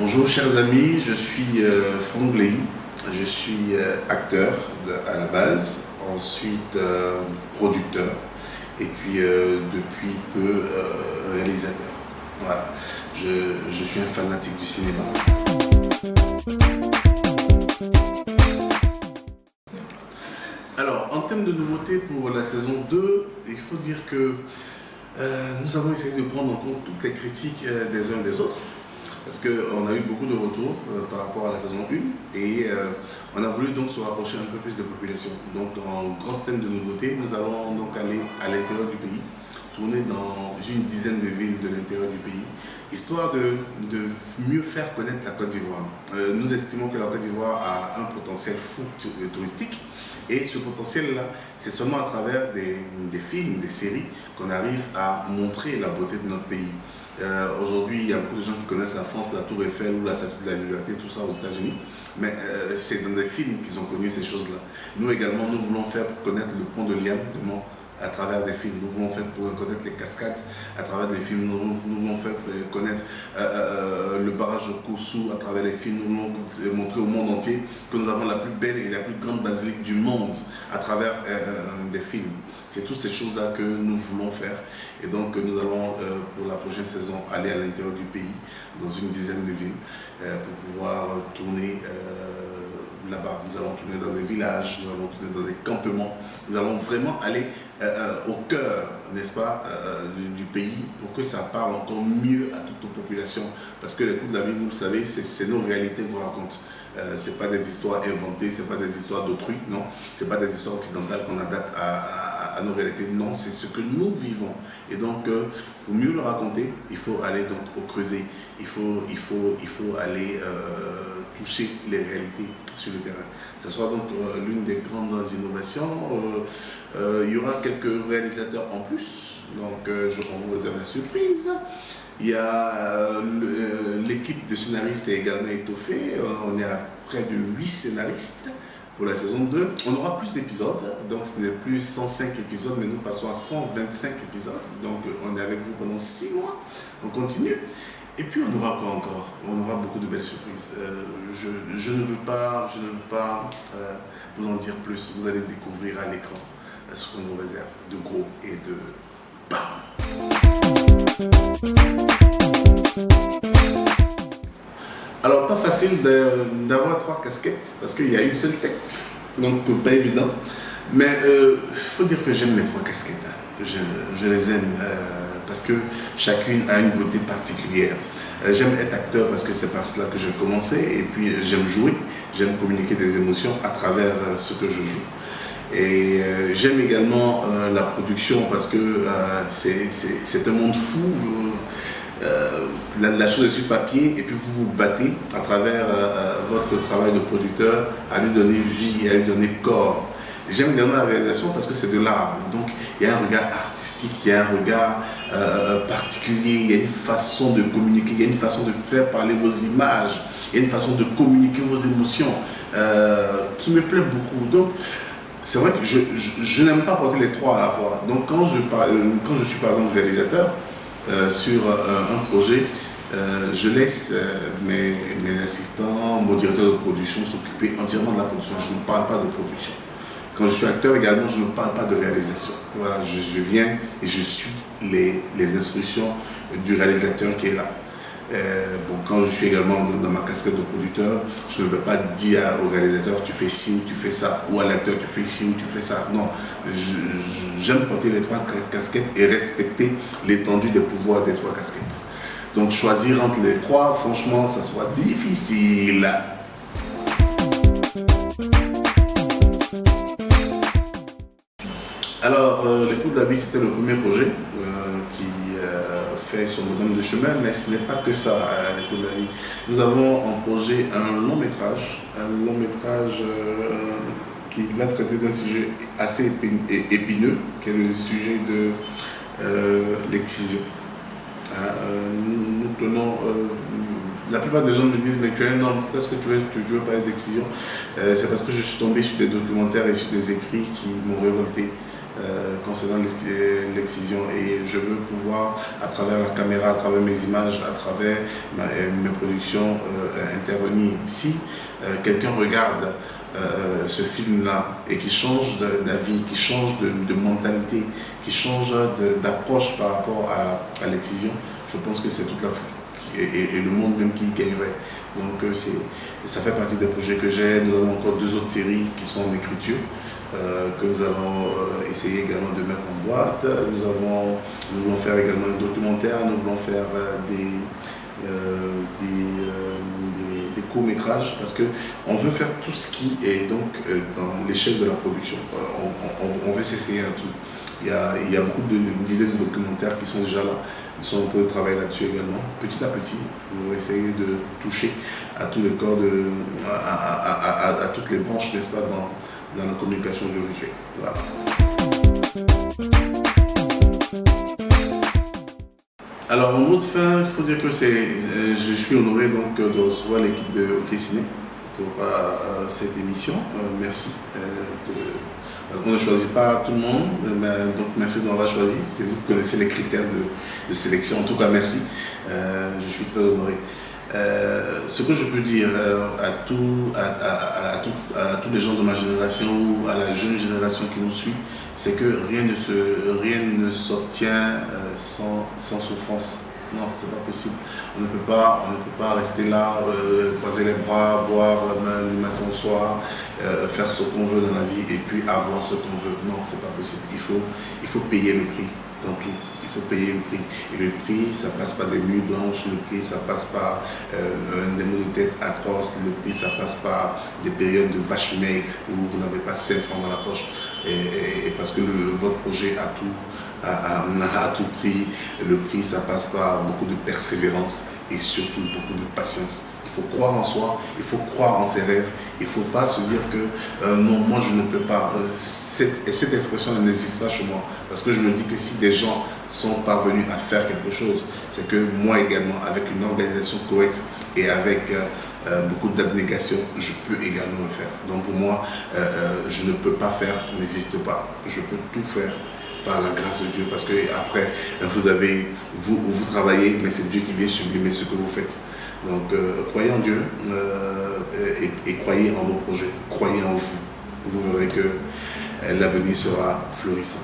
Bonjour chers amis, je suis Franck Léhy, je suis acteur à la base, ensuite producteur et puis depuis peu réalisateur. Voilà, je suis un fanatique du cinéma. Alors en termes de nouveautés pour la saison 2, il faut dire que nous avons essayé de prendre en compte toutes les critiques des uns et des autres. Parce qu'on a eu beaucoup de retours par rapport à la saison 1 et on a voulu donc se rapprocher un peu plus des populations. Donc en gros thème de nouveautés, nous allons donc aller à l'intérieur du pays, tourner dans une dizaine de villes de l'intérieur du pays, histoire de mieux faire connaître la Côte d'Ivoire. Nous estimons que la Côte d'Ivoire a un potentiel fou touristique et ce potentiel-là, c'est seulement à travers des films, des séries qu'on arrive à montrer la beauté de notre pays. Aujourd'hui, il y a beaucoup de gens qui connaissent la France, la Tour Eiffel ou la Statue de la Liberté, tout ça aux États-Unis, mais c'est dans des films qu'ils ont connu ces choses-là. Nous également, nous voulons faire pour connaître le pont de Liane de Mont à travers des films. Nous voulons faire pour connaître les cascades à travers des films. Nous voulons faire connaître le barrage de Kossou à travers les films. Nous voulons montrer au monde entier que nous avons la plus belle et la plus grande basilique du monde à travers des films. C'est toutes ces choses-là que nous voulons faire. Et donc nous allons pour la prochaine saison aller à l'intérieur du pays, dans une dizaine de villes, pour pouvoir tourner là-bas. Nous allons tourner dans des villages, nous allons tourner dans des campements. Nous allons vraiment aller au cœur, n'est-ce pas, du pays pour que ça parle encore mieux à toute nos populations. Parce que les coups de la vie, vous le savez, c'est nos réalités qu'on raconte. C'est pas des histoires inventées, c'est pas des histoires d'autrui, non. C'est pas des histoires occidentales qu'on adapte à nos réalités, non. C'est ce que nous vivons. Et donc, pour mieux le raconter, il faut aller donc au creuset. Il faut aller toucher les réalités sur le terrain. Ce sera donc l'une des grandes innovations. Il y aura quelques réalisateurs en plus, donc je vous réserve la surprise. Il y a l'équipe de scénaristes est également étoffée. On est à près de 8 scénaristes pour la saison 2. On aura plus d'épisodes, donc ce n'est plus 105 épisodes, mais nous passons à 125 épisodes. Donc on est avec vous pendant 6 mois. On continue. Et puis on aura quoi encore? On aura beaucoup de belles surprises. Je ne veux pas vous en dire plus. Vous allez découvrir à l'écran ce qu'on vous réserve de gros et de bam. Alors pas facile d'avoir 3 casquettes parce qu'il y a une seule tête, donc pas évident. Mais il faut dire que j'aime les 3 casquettes. Je les aime. Parce que chacune a une beauté particulière. J'aime être acteur parce que c'est par cela que j'ai commencé et puis j'aime jouer, j'aime communiquer des émotions à travers ce que je joue. Et j'aime également la production parce que c'est un monde fou. La chose est sur papier et puis vous vous battez à travers votre travail de producteur à lui donner vie, à lui donner corps. J'aime également la réalisation parce que c'est de l'art. Donc il y a un regard artistique, il y a un regard particulier, il y a une façon de communiquer, il y a une façon de faire parler vos images, il y a une façon de communiquer vos émotions qui me plaît beaucoup. Donc c'est vrai que je n'aime pas porter les 3 à la fois. Donc quand je suis par exemple réalisateur sur un projet, je laisse mes assistants, mon directeur de production s'occuper entièrement de la production. Je ne parle pas de production. Quand je suis acteur également, je ne parle pas de réalisation. Voilà, je viens et je suis les instructions du réalisateur qui est là. Quand je suis également dans ma casquette de producteur, je ne veux pas dire au réalisateur tu fais ci ou tu fais ça, ou à l'acteur tu fais ci ou tu fais ça. Non, j'aime porter les 3 casquettes et respecter l'étendue des pouvoirs des 3 casquettes. Donc choisir entre les 3, franchement, ça sera difficile. Alors, Les Coups de la Vie, c'était le premier projet qui fait son bonhomme de chemin, mais ce n'est pas que ça, Les Coups de la Vie. Nous avons en projet un long métrage qui va traiter d'un sujet assez épineux, qui est le sujet de l'excision. Nous tenons... la plupart des gens me disent mais tu es un homme, pourquoi est-ce que tu veux parler d'excision? C'est parce que je suis tombé sur des documentaires et sur des écrits qui m'ont révolté. concernant l'excision, et je veux pouvoir, à travers la caméra, à travers mes images, à travers mes productions, intervenir. Si quelqu'un regarde ce film-là et qui change d'avis, qui change de mentalité, qui change d'approche par rapport à l'excision, je pense que c'est toute l'Afrique et le monde même qui gagnerait. Donc ça fait partie des projets que j'ai. Nous avons encore 2 autres séries qui sont en écriture, que nous allons essayer également de mettre en boîte. Nous voulons faire également un documentaire, nous voulons faire des courts-métrages, parce qu'on veut faire tout ce qui est donc dans l'échelle de la production. On veut s'essayer à tout. Il y a beaucoup d'idées de documentaires qui sont déjà là. Ils sont en train de travailler là-dessus également, petit à petit, pour essayer de toucher à tous les corps, à toutes les branches, n'est-ce pas, dans la communication audiovisuelle. Voilà. Alors, en mot de fin, il faut dire que je suis honoré donc, de recevoir l'équipe de Hockey Ciné pour cette émission. Merci. On ne choisit pas tout le monde, mais donc merci de m'avoir choisi. C'est vous qui connaissez les critères de sélection. En tout cas, merci. Je suis très honoré. Ce que je peux dire à tous les gens de ma génération ou à la jeune génération qui nous suit, c'est que rien ne s'obtient sans souffrance. Non, c'est pas possible. On ne peut pas rester là, croiser les bras, boire du matin au soir, faire ce qu'on veut dans la vie et puis avoir ce qu'on veut. Non, c'est pas possible. Il faut payer le prix dans tout. Il faut payer le prix. Et le prix, ça passe par des nuits blanches, le prix, ça passe par des maux de tête atroces, le prix, ça passe par des périodes de vaches maigres où vous n'avez pas 5 francs dans la poche. Et parce que votre projet a tout prix, le prix, ça passe par beaucoup de persévérance et surtout beaucoup de patience. Il faut croire en soi, il faut croire en ses rêves. Il ne faut pas se dire que non, moi je ne peux pas. Cette expression n'existe pas chez moi. Parce que je me dis que si des gens sont parvenus à faire quelque chose, c'est que moi également, avec une organisation correcte et avec beaucoup d'abnégation, je peux également le faire. Donc pour moi, je ne peux pas faire, n'existe pas. Je peux tout faire par la grâce de Dieu, parce que après vous travaillez, mais c'est Dieu qui vient sublimer ce que vous faites. Donc croyez en Dieu et croyez en vos projets, croyez en vous. Vous verrez que l'avenir sera florissant.